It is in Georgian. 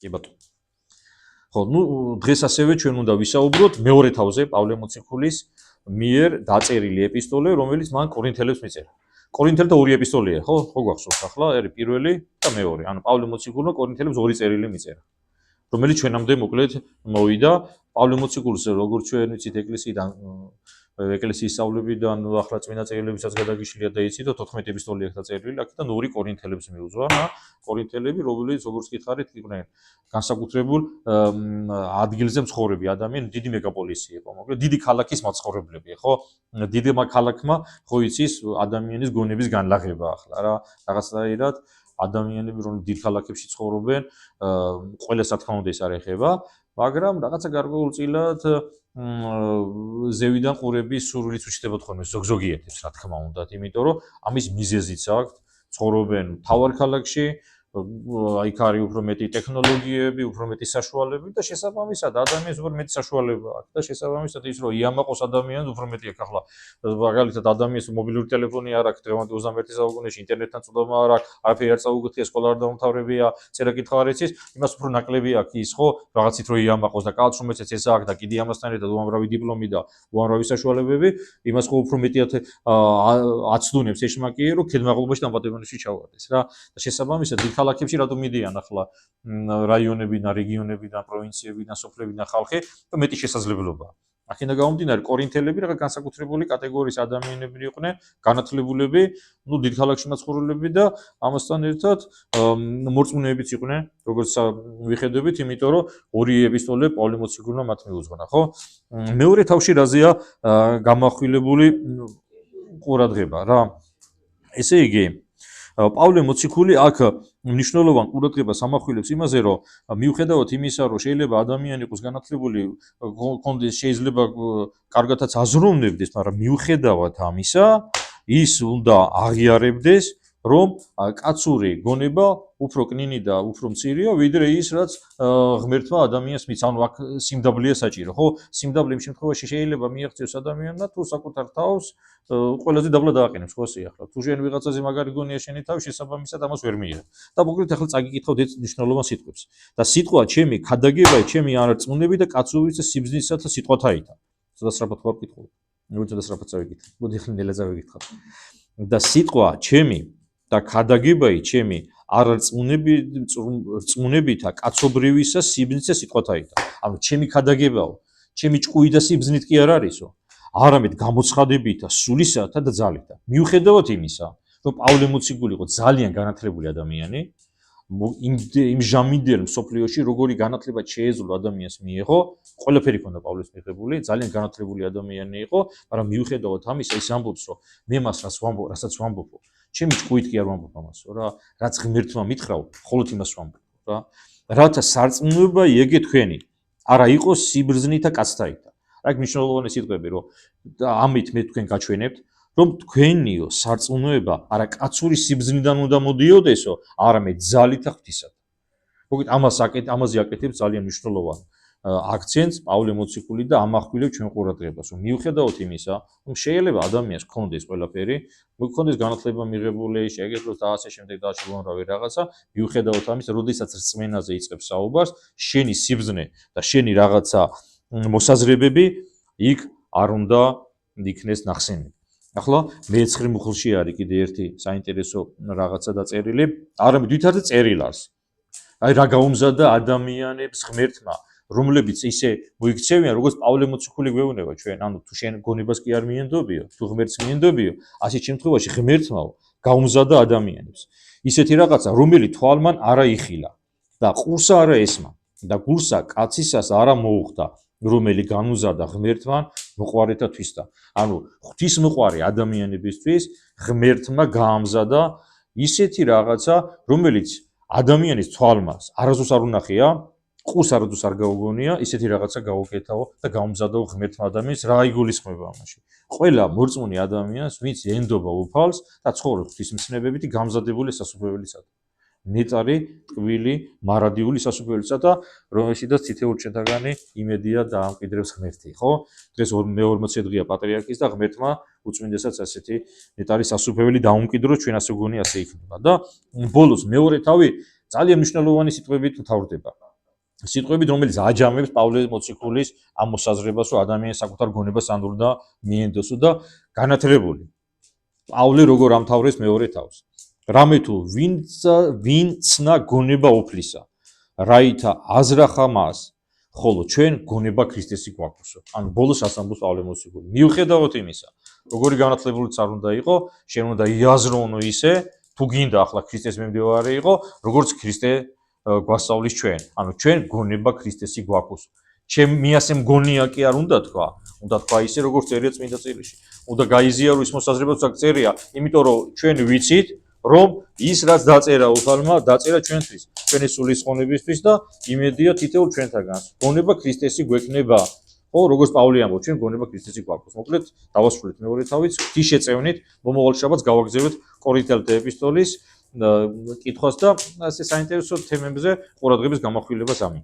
კი ბატონო. ხო, ნუ დღეს ასევე ჩვენ უნდა ვისაუბროთ მეორე თავზე პავლე მოციქულის მიერ დაწერილი ეპისტოლე, რომელიც მან კორინთელებს მიწერა. კორინთელთა ორი ეპისტოლეა, ხო? ხო გახსოვს ახლა, არის პირველი და მეორე. ანუ პავლე მოციქულმა კორინთელებს ორი წერილი მიწერა, რომელიც ჩვენამდე მოკლედ მოვიდა. პავლე მოციქულს როგორც ჩვენ ვიცით ეკლესიიდან ეკლესიის სწავლებიდან ახლა წმინდა წერილებისაც გადაგიშლია და იცით 14 ეპისტოლე აქვს დაწერილი, აქედან ორი კორინთელებს მიუძღვა. კორინთელები, რომელიც როგორც გითხარით, იყვნენ განსაკუთრებულ ადგილზე მცხოვრები ადამიანი, დიდი მეგაპოლისი იყო, მოკლედ დიდი ქალაქის მაცხოვრებლები, ხო? დიდმა ქალაქმა ხო იცის ადამიანის გონების განლაღება ახლა რა, რაღაცნაირად ადამიანები რომ დიდ ქალაქებში ცხოვრობენ, ყველას რა თქმა უნდა ეს არ ეხება, მაგრამ რაღაცა გარკვეულწილად ზევიდან ყურების სურვილიც უჩნდებათ ხოლმე ზოგიერთებს, რა თქმა უნდა, იმიტომ რომ ამის მიზეზიც აქვს, ცხოვრობენ მთავარ ქალაქში, იქ არის უფრო მეტი ტექნოლოგიები, უფრო მეტი საშუალებები და შესაბამისად ადამიანს უფრო მეტი საშუალება აქვს და შესაბამისად ის რომ იამაყოს ადამიანს უფრო მეტი აქვს ახლა მაგალითად ადამიანს მობილური ტელეფონი არ აქვს დღევანდელ 21 საუკუნეში ინტერნეტთან წვდომა არ აქვს, არაფერი არ წაუგეთია, სკოლა არ დაუმთავრებია, წერა-კითხვა არ იცის, იმას უფრო ნაკლები აქვს ის ხო, რაღაცით რომ იამაყოს და კაცს რომელსაც ეს აქვს და კიდე ამასთან ერთად უამრავი დიპლომი და უამრავი საშუალებები, იმას ხო უფრო მეტიად აცდუნებს ეშმაკიე რომ ქედმაღლობაში დამპატებანებში ჩავარდეს რა და შესაბამისად ქალაქებში რატომ მიდიან ახლა რაიონებიდან, რეგიონებიდან, პროვინციებიდან, სოფლებიდან ხალხი და მეტი შესაძლებლობაა. აქედან გამომდინარე, კორინთელები რაღაც განსაკუთრებული კატეგორიის ადამიანები იყვნენ, განათლებულები, ნუ დიდ ქალაქში მაცხოვრებლები და ამასთან ერთად მორწმუნეებიც იყვნენ, როგორც ვიხედებით, იმიტომ რომ ორი ეპისტოლე პავლე მოციქულმა მათ მიუძღვნა, ხო? მეორე თავში რაზეა გამახვილებული ყურადღება რა. ესე იგი პავლე მოციქული აქ მნიშვნელოვან ყურადღებას ამახვილებს იმაზე, რომ მიუხედავად იმისა, რომ შეიძლება ადამიანი იყოს განათლებული, კონდეს შეიძლება კარგათაც აზროვნებდეს, მაგრამ მიუხედავად ამისა, ის უნდა აღიარებდეს, რომ კაცური გონება უფრო კნინი და უფრო მცირეა, ვიდრე ის, რაც ღმერთმა ადამიანს მის, ანუ აქ სიმდაბლეა საჭირო, ხო? სიმდაბლე იმ შემთხვევაში შეიძლება მიაღწიოს ადამიანმა თუ საკუთარ თავს ყველაზე დაბლა დააყენებს, ხო ასე ახლა. თუ შენ ვიღაცაზე მაგარი გონია შენი თავი, შესაბამისად ამას ვერ მიიღებ. და მოკლედ ახლა წაგიკითხავთ ეს მნიშვნელოვან სიტყვებს. და სიტყვა ჩემი ქადაგებაა, ჩემი არწმუნები და კაცობის და სიბრძნისათა სიტყვათაითა. ცოტა სწრაფად ვარ ვკითხულობ. ცოტა სწრაფად წავიკითხე. მოდი ახლა ნელაზე ვიკითხავ. და სიტყვა ჩემი და ქადაგებაა, ჩემი არწმუნებითა კაცობრიwisa სიბრძნისა სიტყვათაითა. ანუ ჩემი ქადაგებაო, ჩემი ჭკუი და სიბრძნით კი არ არისო. არამედ გამოცხადებითა სულისათა და ძალითა. მიუხედავად იმისა, რომ პავლე მოციქული იყო ძალიან განათლებული ადამიანი, იმ ჟამიდერ მსოფლიოში როგორი განათლება შეეძლო ადამიანს მიიღო, ყველაფერი ჰქონდა პავლეს მიღებული, ძალიან განათლებული ადამიანი იყო, მაგრამ მიუხედავად ამისა, ის ამბობს, რომ მე მას რასაც ვამბობო, ჩემი ჭკუით კი არ ვამბობ ამასო რა, რაც ღმერთმა მითხრაო, მხოლოდ იმას ვამბობ რა. რათა სარწმუნოება იეგე თქვენი, არა იყოს სიბრძნითა კაცთაითა. აქ მნიშვნელოვანი სიტყვები, რომ ამით მე თქვენ გაჩვენებთ, რომ თქვენიო სარწმუნოება არა კაცური სიბრძნიდან უნდა მოდიოდესო, არამედ ძალითა ღვთისათა. მოკლედ ამაზე აკეთებს ძალიან მნიშვნელოვან აქცენტს პავლე მოციქული და ამახვილებს ჩვენ ყურადღებას, რომ მიუხედავად იმისა, რომ შეიძლება ადამიანს ჰქონდეს ყველაფერი, მოგქონდეს განათლება მიღებული, შეგეძლოს და ასე შემდეგ და უამრავი რაღაცა, მიუხედავად ამისა, როდესაც რწმენაზე იწყებს საუბარს, შენი სიბრძნე და შენი რაღაცა მოსაზრებები იქ არ უნდა იქნეს ნახსენები. ახლა მეცხრე მუხლში არის კიდე ერთი საინტერესო რაღაცა დაწერილი, არამედ ვითარზე წერილას. აი რა გაუმზადა ადამიანებს ღმერთმა, რომლებიც ისე მოიქცევიან, როგორც პავლე მოციქული გვეუბნება ჩვენ, ანუ თუ შენ გონებას კი არ მიენდობიო, თუ ღმერთს მიენდობიო, ასეთ შემთხვევაში ღმერთმა გაუმზადა ადამიანებს. ისეთი რაღაცა, რომელი თვალმან არა იხილა და ყურსა არა ესმა და გულსა კაცისას არა მოუხდა. რომელი განუზადა ღმერთთან მოყვარეთათვისდა. ანუ ღვთისმოყვარე ადამიანებისთვის ღმერთმა გაამზადა ისეთი რაღაცა, რომელიც ადამიანის თვალმას არასდროს არ უნახია, ყურს არასდროს არ გაუგონია, ისეთი რაღაცა გაუკეთაო და გაამზადაო ღმერთმა ადამიანს, რა იგულისხმება ამაში. ყველა მორწმუნე ადამიანს, ვინც ენდობა უფალს და ცხოვრობს ღვთისმცნებებით, გამზადებული სასუფეველისათვის. ნეტარი, ტკბილი, მარადიული სასუფეველისა და რომელშიდაც თითოეულ ჩვენთაგანი იმედია დაამკვიდრებს ღმერთი, ხო? დღეს მე-40 დღეა პატრიარქის და ღმერთმა უწმინდესაც ასეთი ნეტარი სასუფეველი დაუმკვიდროს, ჩვენ ასე გონი ასე იქნება. და ბოლოს მეორე თავი ძალიან მნიშვნელოვანი სიტყვებით მთავრდება. სიტყვებით, რომელიც აჯამებს პავლე მოციქულის ამ მოსაზრებას, რომ ადამიანს საკუთარ გონებას არ უნდა მიენდოსო და განათლებული. პავლე როგორ ამთავრებს მეორე თავს. რამე თუ ვინცნა გონება უფლისა, რაითა აზრახა მას, ხოლო ჩვენ გონება ქრისტესი გვაქვსო. ანუ ბოლოს ასამბლოს პავლე მოციქული. მიუხედავად იმისა, როგორი განათლებულიც არ უნდა იყო, შენ უნდა იაზროვნო ისე, თუ გინდა ახლა ქრისტეს მიმდევარი იყო, როგორც ქრისტე გვასწავლის ჩვენ. ანუ ჩვენ გონება ქრისტესი გვაქვსო. ჩემი ასე მგონია კი არ უნდა თქვა, უნდა თქვა ისე, როგორც წერია წმინდა წიგნში. უნდა გაიზიარო ის მოსაზრება, თუ წერია, იმიტომ რომ ჩვენ ვიცით, რომ ის რაც დაწერა უფალმა, დაწერა ჩვენთვის, ჩვენი სულისხმობისთვის და იმედია თითოეულ ჩვენთაგანს. გონება ქრისტესი გვექნება. ხო, როგორც პავლე ამბობს, ჩვენ გონება ქრისტესი გვაქვს. მოკლედ, დავასრულეთ მეორე თავიც, ღვთის შეწევნით, მომავალ შაბათს გავაგზავნეთ კორინთელთა ეპისტოლის კითხვას და ასე საინტერესო თემებზე ყურადღების გამახვილებას ამინ.